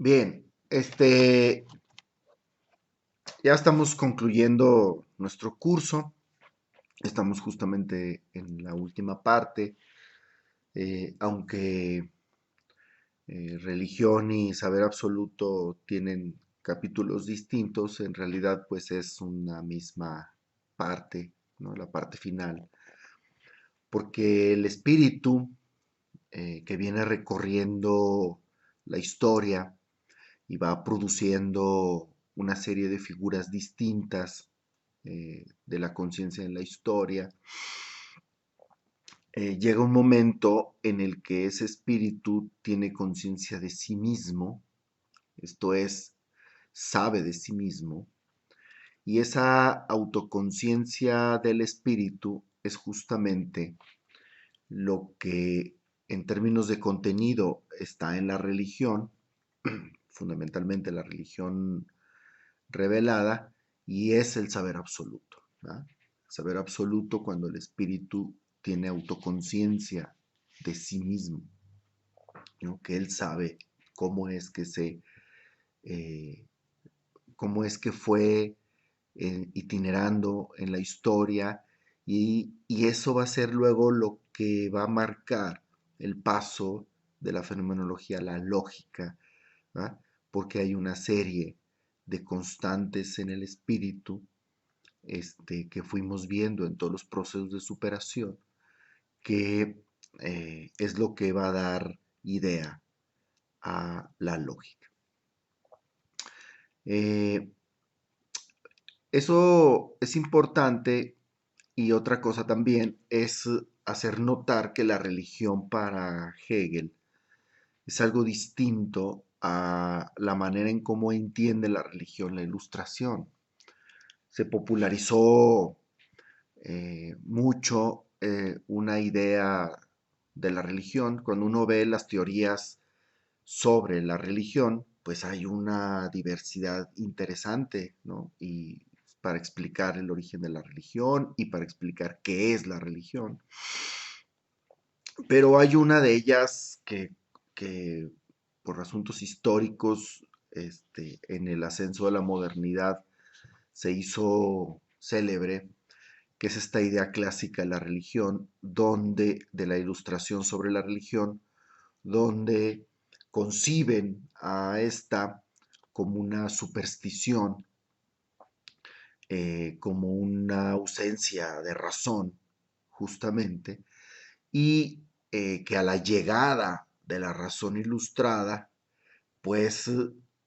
Bien, ya estamos concluyendo nuestro curso. Estamos justamente en la última parte, aunque religión y saber absoluto tienen capítulos distintos, en realidad pues es una misma parte, ¿no? La parte final, porque el espíritu que viene recorriendo la historia y va produciendo una serie de figuras distintas de la conciencia en la historia, llega un momento en el que ese espíritu tiene conciencia de sí mismo, esto es, sabe de sí mismo, y esa autoconciencia del espíritu es justamente lo que en términos de contenido está en la religión, fundamentalmente la religión revelada, y es el saber absoluto. ¿verdad? Saber absoluto cuando el espíritu tiene autoconciencia de sí mismo, ¿no? Que él sabe cómo es que eh, cómo es que fue itinerando en la historia y eso va a ser luego lo que va a marcar el paso de la fenomenología a la lógica, ¿verdad? Porque hay una serie de constantes en el espíritu que fuimos viendo en todos los procesos de superación, que es lo que va a dar idea a la lógica. Eh, Eso es importante y otra cosa también es hacer notar que la religión para Hegel es algo distinto a la manera en cómo entiende la religión la ilustración. Se popularizó mucho una idea de la religión. Cuando uno ve las teorías sobre la religión, pues hay una diversidad interesante, ¿no? Y para explicar el origen de la religión y para explicar qué es la religión. Pero hay una de ellas que por asuntos históricos, en el ascenso de la modernidad, se hizo célebre, que es esta idea clásica de la religión, de la ilustración sobre la religión, donde conciben a esta como una superstición, como una ausencia de razón, justamente, y que a la llegada de la razón ilustrada, pues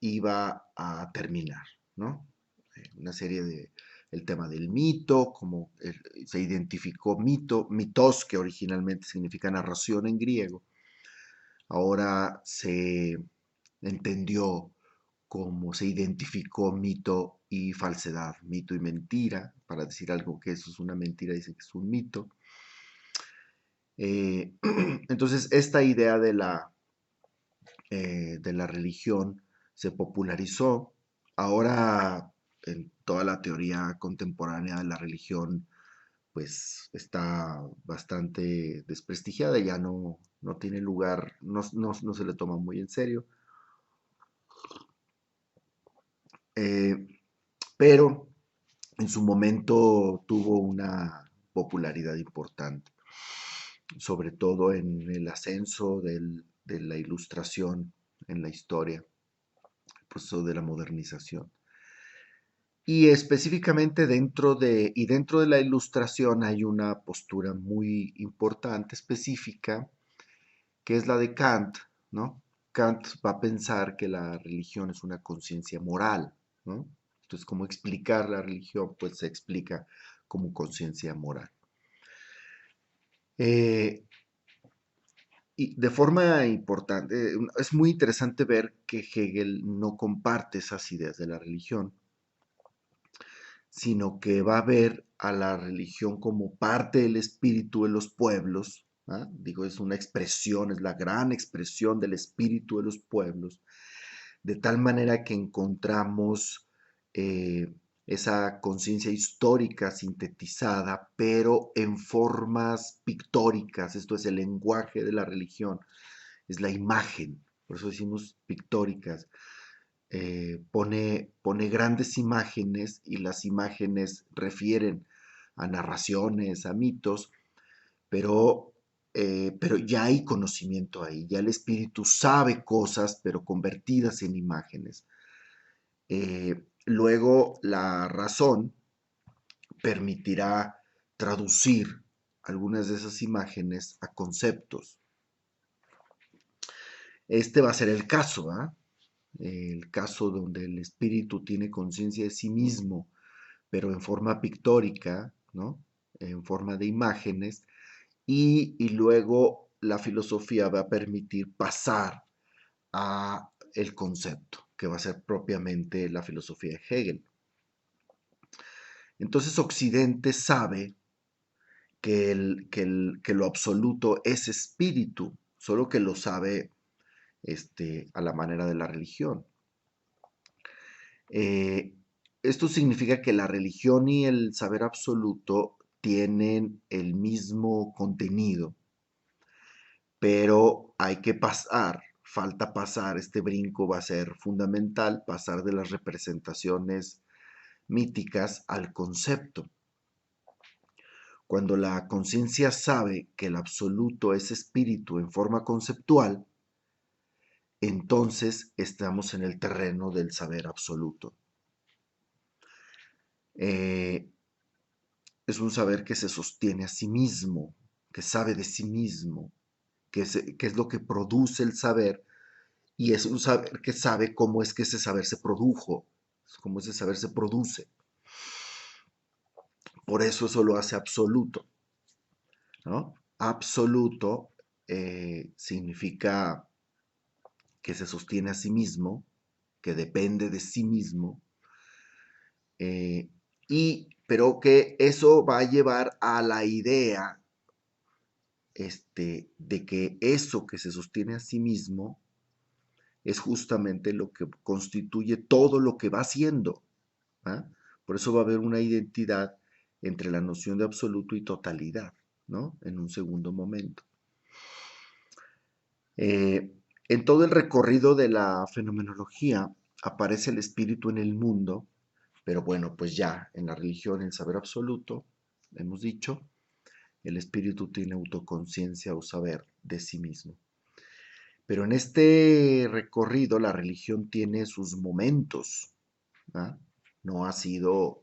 iba a terminar, ¿no? Una serie de, el tema del mito, como se identificó mitos, que originalmente significa narración en griego, ahora se entendió cómo se identificó mito y falsedad, mito y mentira, para decir algo que eso es una mentira, dice que es un mito. Entonces, esta idea de la religión se popularizó. Ahora, en toda la teoría contemporánea de la religión, pues está bastante desprestigiada, ya no tiene lugar, no se le toma muy en serio. Eh, pero en su momento tuvo una popularidad importante, sobre todo en el ascenso de la ilustración en la historia, el proceso de la modernización. Y específicamente dentro de la ilustración hay una postura muy importante, específica, que es la de Kant, ¿no? Kant va a pensar que la religión es una conciencia moral, ¿no? Entonces, ¿cómo explicar la religión? Pues se explica como conciencia moral. Eh, y de forma importante, es muy interesante ver que Hegel no comparte esas ideas de la religión, sino que va a ver a la religión como parte del espíritu de los pueblos. ¿Ah? Digo, es una expresión, es la gran expresión del espíritu de los pueblos, de tal manera que encontramos eh, esa conciencia histórica sintetizada, pero en formas pictóricas. Esto es el lenguaje de la religión, es la imagen. por eso decimos pictóricas, pone grandes imágenes y las imágenes refieren a narraciones, a mitos, pero ya hay conocimiento ahí, ya el espíritu sabe cosas, pero convertidas en imágenes. Luego la razón permitirá traducir algunas de esas imágenes a conceptos. Este va a ser el caso, ¿eh? El caso donde el espíritu tiene conciencia de sí mismo, pero en forma pictórica, ¿no? En forma de imágenes, y luego la filosofía va a permitir pasar a el concepto, que va a ser propiamente la filosofía de Hegel. Entonces Occidente sabe que lo absoluto es espíritu, solo que lo sabe a la manera de la religión. Esto significa que la religión y el saber absoluto tienen el mismo contenido, pero hay que falta pasar, este brinco va a ser fundamental, pasar de las representaciones míticas al concepto. Cuando la conciencia sabe que el absoluto es espíritu en forma conceptual, entonces estamos en el terreno del saber absoluto. Es un saber que se sostiene a sí mismo, que sabe de sí mismo, que es lo que produce el saber, y es un saber que sabe cómo es que ese saber se produjo, cómo ese saber se produce. Por eso lo hace absoluto, ¿no? Absoluto significa que se sostiene a sí mismo, que depende de sí mismo, eh, pero que eso va a llevar a la idea de que eso que se sostiene a sí mismo es justamente lo que constituye todo lo que va haciendo. ¿Ah? Por eso va a haber una identidad entre la noción de absoluto y totalidad, ¿no? En un segundo momento. En todo el recorrido de la fenomenología aparece el espíritu en el mundo, pero bueno, pues ya en la religión, el saber absoluto, hemos dicho, el espíritu tiene autoconciencia o saber de sí mismo. Pero en este recorrido la religión tiene sus momentos, ¿ah? No ha sido,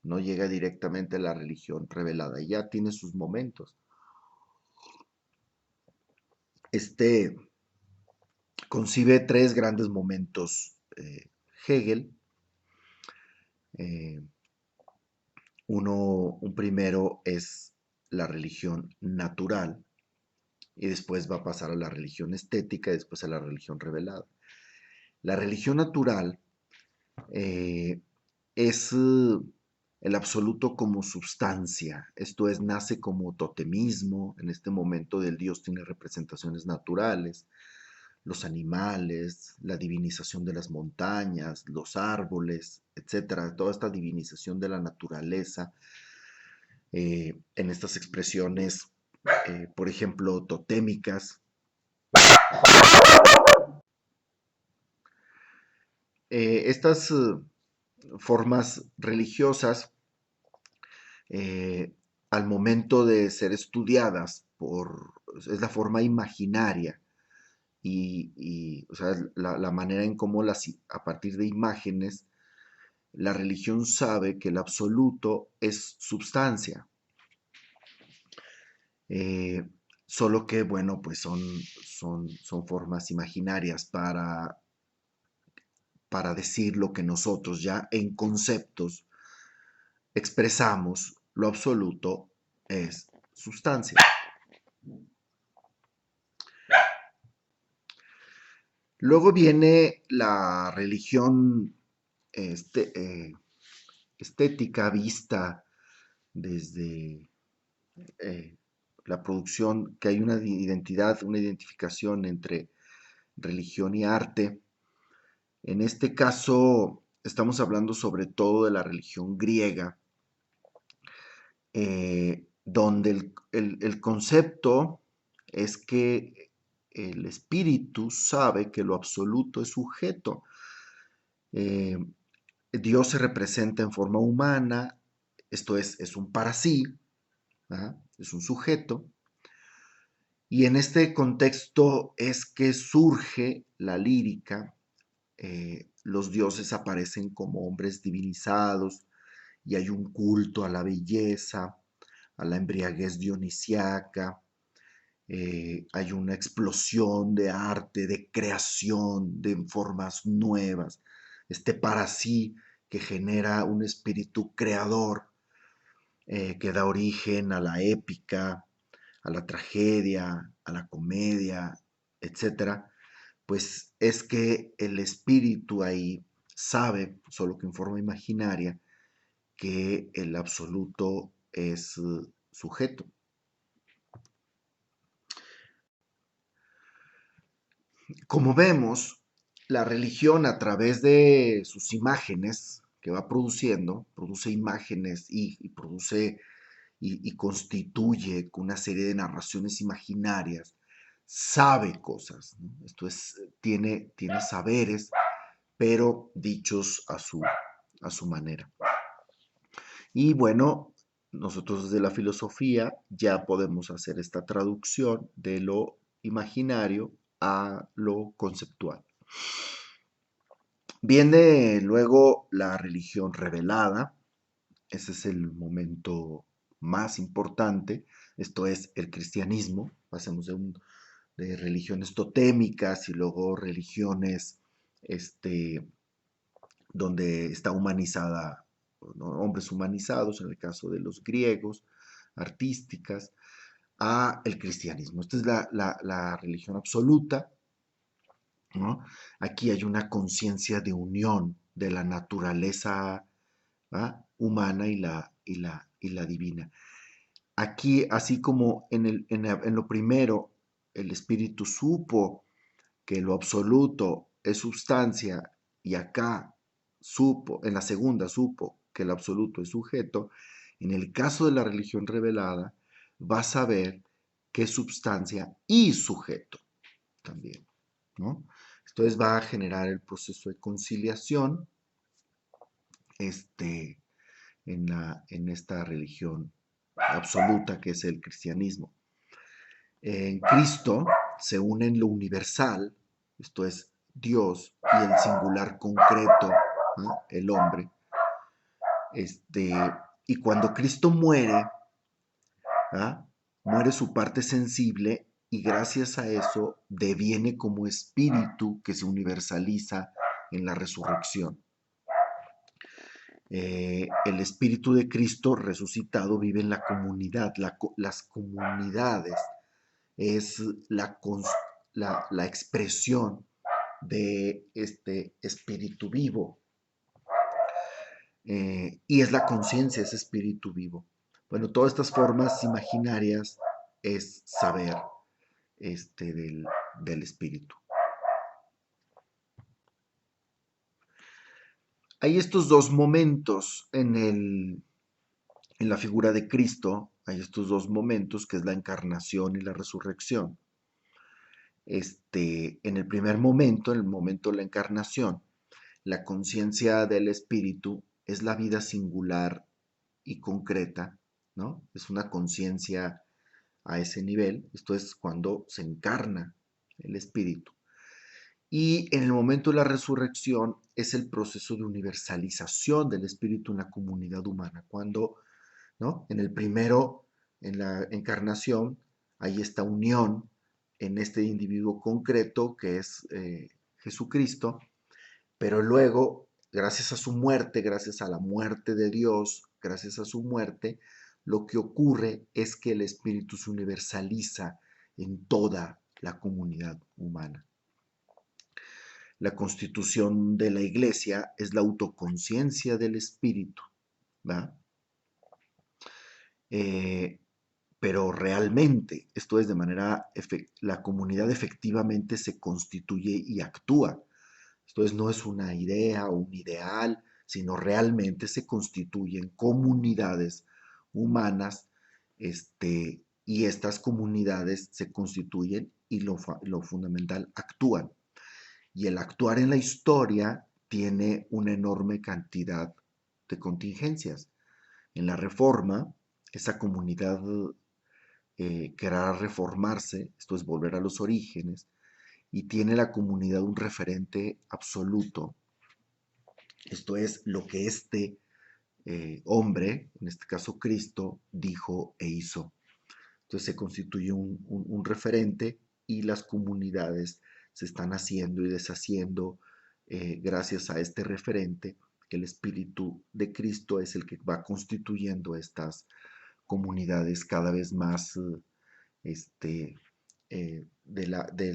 no llega directamente a la religión revelada, ya tiene sus momentos. Este concibe tres grandes momentos Hegel. Eh, un primero es la religión natural, y después va a pasar a la religión estética y después a la religión revelada. La religión natural es el absoluto como substancia, esto es, nace como totemismo, en este momento del Dios tiene representaciones naturales, los animales, la divinización de las montañas, los árboles, etcétera, toda esta divinización de la naturaleza, en estas expresiones, por ejemplo, totémicas. Estas formas religiosas, eh, al momento de ser estudiadas, es la forma imaginaria o sea, la manera en cómo a partir de imágenes, la religión sabe que el absoluto es substancia. Eh, Solo que, bueno, pues son formas imaginarias para decir lo que nosotros ya en conceptos expresamos, lo absoluto es sustancia. Luego viene la religión estética vista desde la producción, que hay una identidad, una identificación entre religión y arte. En este caso estamos hablando sobre todo de la religión griega, donde el concepto es que el espíritu sabe que lo absoluto es sujeto. Eh, Dios se representa en forma humana, esto es un para sí, ¿verdad? Es un sujeto, y en este contexto es que surge la lírica. Los dioses aparecen como hombres divinizados y hay un culto a la belleza, a la embriaguez dionisiaca, hay una explosión de arte, de creación, de formas nuevas, este para sí que genera un espíritu creador, que da origen a la épica, a la tragedia, a la comedia, etcétera. Pues es que el espíritu ahí sabe, solo que en forma imaginaria, que el absoluto es sujeto. Como vemos, la religión a través de sus imágenes que va produciendo, produce imágenes y produce y constituye una serie de narraciones imaginarias, sabe cosas, ¿no? Esto es, tiene saberes, pero dichos a su manera. Y bueno, nosotros desde la filosofía ya podemos hacer esta traducción de lo imaginario a lo conceptual. Viene luego la religión revelada, ese es el momento más importante, esto es el cristianismo, pasemos de religiones totémicas y luego religiones donde está humanizada, ¿no? Hombres humanizados, en el caso de los griegos, artísticas, a el cristianismo. Esta es la religión absoluta, ¿no? Aquí hay una conciencia de unión de la naturaleza, ¿va? Humana y la divina. Aquí, así como en lo primero, el espíritu supo que lo absoluto es sustancia y acá supo, en la segunda supo que el absoluto es sujeto, en el caso de la religión revelada vas a ver que es sustancia y sujeto también, ¿no? Entonces va a generar el proceso de conciliación este, en esta religión absoluta que es el cristianismo. En Cristo se unen lo universal, esto es Dios, y el singular concreto, ¿no? El hombre. Este, y cuando Cristo muere, ¿ah? Muere su parte sensible y gracias a eso deviene como espíritu que se universaliza en la resurrección. El espíritu de Cristo resucitado vive en la comunidad, las comunidades es la expresión de este espíritu vivo, y es la conciencia, ese espíritu vivo. Bueno, todas estas formas imaginarias es saber del espíritu. Hay estos dos momentos en la figura de Cristo, hay estos dos momentos que es la encarnación y la resurrección. En el primer momento, en el momento de la encarnación, la conciencia del espíritu es la vida singular y concreta, ¿no? Es una conciencia a ese nivel, esto es cuando se encarna el espíritu. Y en el momento de la resurrección es el proceso de universalización del espíritu en la comunidad humana, cuando, ¿no? En el primero, en la encarnación, hay esta unión en este individuo concreto que es Jesucristo, pero luego, gracias a su muerte, gracias a la muerte de Dios, gracias a su muerte, lo que ocurre es que el espíritu se universaliza en toda la comunidad humana. La constitución de la iglesia es la autoconciencia del espíritu, ¿va? Eh, pero realmente, esto es de manera, la comunidad efectivamente se constituye y actúa. Entonces no es una idea o un ideal, sino realmente se constituyen comunidades humanas y estas comunidades se constituyen y lo fundamental, actúan. Y el actuar en la historia tiene una enorme cantidad de contingencias. En la Reforma, esa comunidad querrá reformarse, esto es volver a los orígenes, y tiene la comunidad un referente absoluto. Esto es lo que este hombre, en este caso Cristo, dijo e hizo. Entonces se constituye un referente y las comunidades se están haciendo y deshaciendo gracias a este referente, que el Espíritu de Cristo es el que va constituyendo estas comunidades cada vez más de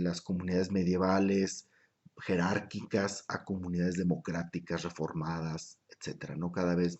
las comunidades medievales, jerárquicas, a comunidades democráticas, reformadas, etcétera, ¿no? Cada vez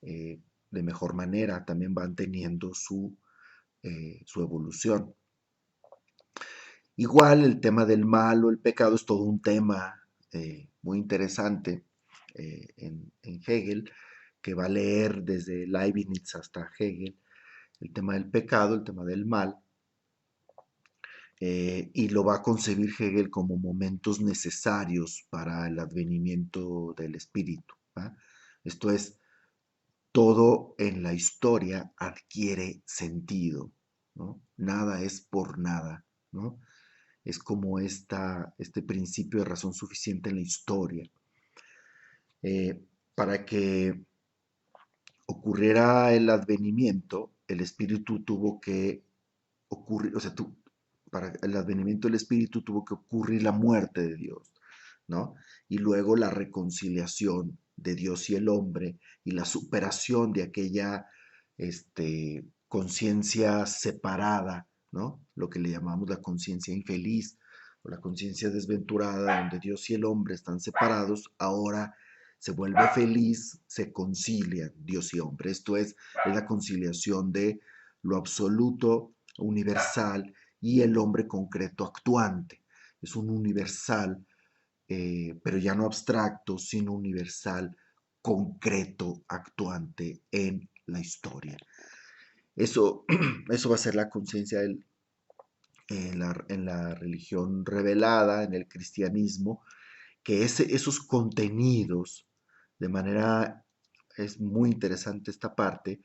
de mejor manera también van teniendo su evolución. Igual el tema del mal o el pecado es todo un tema muy interesante en Hegel, que va a leer desde Leibniz hasta Hegel, el tema del pecado, el tema del mal, y lo va a concebir Hegel como momentos necesarios para el advenimiento del espíritu. ¿Va? Esto es, todo en la historia adquiere sentido, ¿no? Nada es por nada, ¿no? Es como este principio de razón suficiente en la historia. Para que ocurriera el advenimiento, el espíritu tuvo que ocurrir, o sea, para el advenimiento del espíritu tuvo que ocurrir la muerte de Dios, ¿no? Y luego la reconciliación de Dios y el hombre y la superación de aquella conciencia separada, ¿no? Lo que le llamamos la conciencia infeliz o la conciencia desventurada, donde Dios y el hombre están separados, ahora se vuelve feliz, se concilian Dios y hombre. Esto es la conciliación de lo absoluto, universal, y el hombre concreto actuante. Es un universal, pero ya no abstracto, sino universal, concreto, actuante en la historia. Eso, eso va a ser la conciencia en la religión revelada, en el cristianismo, que esos contenidos, de manera, es muy interesante esta parte,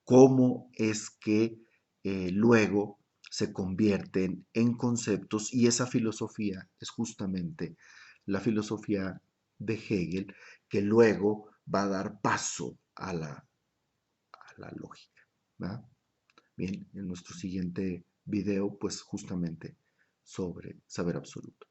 cómo es que luego se convierten en conceptos, y esa filosofía es justamente la filosofía de Hegel, que luego va a dar paso a la lógica. ¿Va? Bien, en nuestro siguiente video, pues justamente sobre saber absoluto.